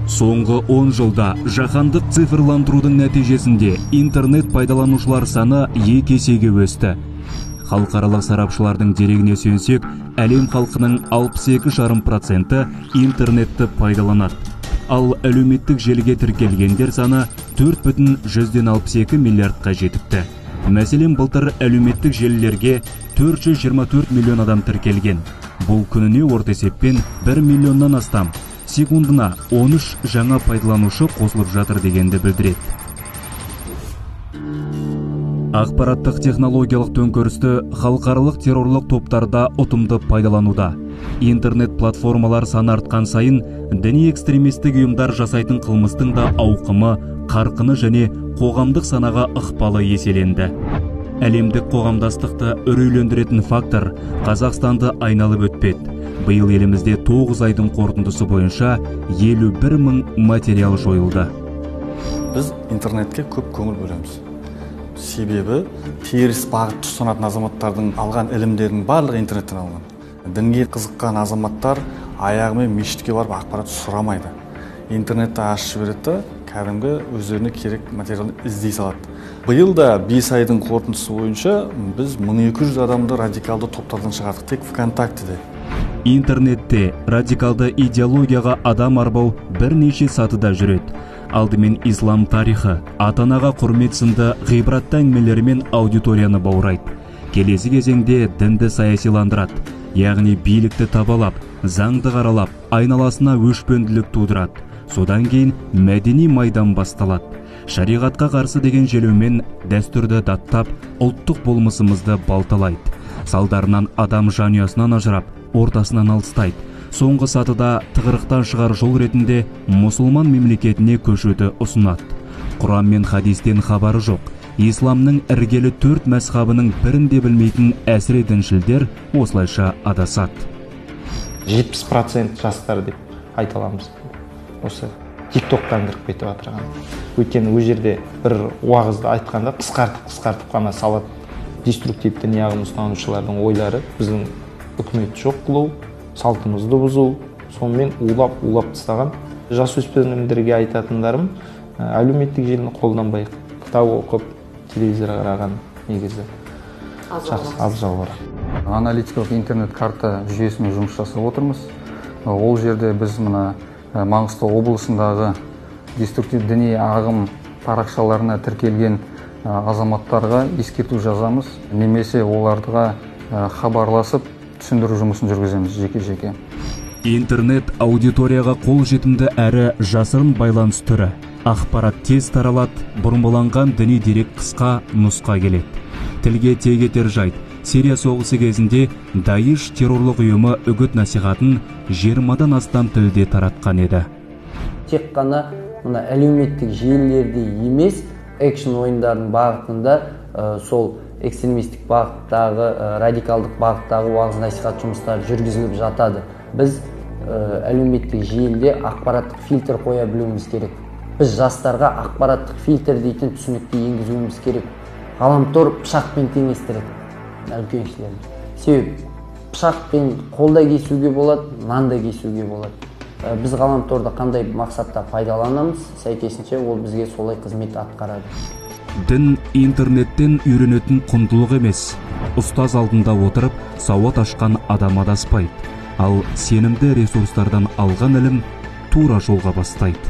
Соңғы 10 жылда жаһандық цифрландырудың нәтижесінде интернет пайдаланушылар саны 2 есеге өсті. Халықаралық сарапшылардың дерегіне сүйенсек, әлем халқының 62,5% интернетті пайдаланады. Ал әлеуметтік желіге тіркелгендер саны 4,62 миллиардқа жетіпті. Мәселен, былтыр әлеуметтік желілерге 424 миллион адам тіркелген. Бұл күніне орта есеппен 1 миллионнан астам, секундына 13 жаңа пайдаланушы қосылып жатыр дегенді білдіреді. Ақпараттық технологиялық төңкерісті халықаралық террорлық топтарда ұтымды пайдалануда. Интернет платформалар саны артқан сайын, діни экстремистік ұйымдар жасайтын қылмыстың да ауқымы, қарқыны және қоғамдық санаға ықпалы еселенді. Әлемдік қоғамдастықты үрейлендіретін фактор Қазақстанды айналып өтпеді. Биыл елімізде 9 айдың қорытындысы бойынша 51 мың материал жойылды. Біз интернетке көп көңіл бөлеміз. Себебі теріс бағыт ұстанатын азаматтардың алған ілімдерінің барлығы интернеттен алған. Дінге қызыққан азаматтар аяғымен мешітке барып ақпарат сұрамайды. Интернетті ашып жібереді, кәдімгі өздеріне керек материалды іздей салады. Биыл да 5 айдың қорытындысы бойынша біз 1200 адамды радикалды топтардан шығардық, тек ВКонтактеде. Интернетте радикалды идеологияға адам арбау бірнеше сатыда жүреді. Алдымен ислам тарихы, ата-анаға құрмет сынды ғибратты әңгімелерімен аудиторияны баурайды. Келесі кезеңде дінді саясиландырады, яғни билікті табалап, заңды қаралап, айналасына өшпенділік тудырады. Содан кейін мәдени майдан басталады. Шариғатқа қарсы деген желеумен дәстүрді даттап, ұлттық болмысымызды балталайды. Салдарынан адам жанұясынан ажырап, ортасынан алыстайды. Соңғы сатыда тығырықтан шығар жол ретінде мұсылман мемлекетіне көшуді ұсынады. Құран мен хадистен хабары жоқ. Исламның іргелі 4 мәзхабының бірінде білмейтін әсіре діншілдер осылайша адасады. 70% жастар деп айта аламыз. Осы тиктоктан кіріп кетіп отырған. Өйткені өз жерде бір уағызды айтқанда қысқартып қана салады. Деструктивті ниағын ұстанушылардың ойлары біздің үкімет жоқ қылу, салтымызды бұзу, сонымен улап тастаған. Жасөспірімдерге айтатындарым, әлеуметтік желіні қолданбай, кітап оқып, телевизор қараған негізі аз жауыр. Аналитикалық интернет карта жүйесімен жұмыс жасап отырмыз. Ол жерде біз мына Маңғыстау облысындағы деструктив діни ағым парақшаларына тіркелген азаматтарға ескерту жазамыз, немесе оларға хабарласып түсіндіру жұмысын жүргіземіз жеке-жеке. Интернет аудиторияға қол жетімді әрі жасырын байланыс түрі. Ақпарат тез таралады, бұрмаланған діни дерек қысқа нұсқа келеді. Тілге тиек етер жайт. Сирия соғысы кезінде Даиш террорлық ұйымы үгіт насихатын 20-дан астам тілде таратқан еді. Тек қана мына әлеуметтік желілерде емес, экшн ойындардың бағытында сол экстремистік бағыттағы, радикалдық бағыттағы уағыз насихат жұмыстары жүргізіліп жатады. Біз әлеуметтік желіде ақпараттық фильтр қоя білуіміз керек. Біз жастарға ақпараттық фильтр дейтін түсінікті енгізуіміз керек. Ғаламтор пышақпен теңестіреді үлкеншілерді. Себебі пышақпен қолда кесуге болады, нанда кесуге болады. Біз ғаламторды қандай мақсатта пайдаланамыз, сәйкесінше ол бізге солай қызмет атқарады. Дін интернеттен үйренетін құндылық емес. Ұстаз алдында отырып, сауат ашқан адам адаспайды. Ал сенімді ресурстардан алған ілім тура жолға бастайды.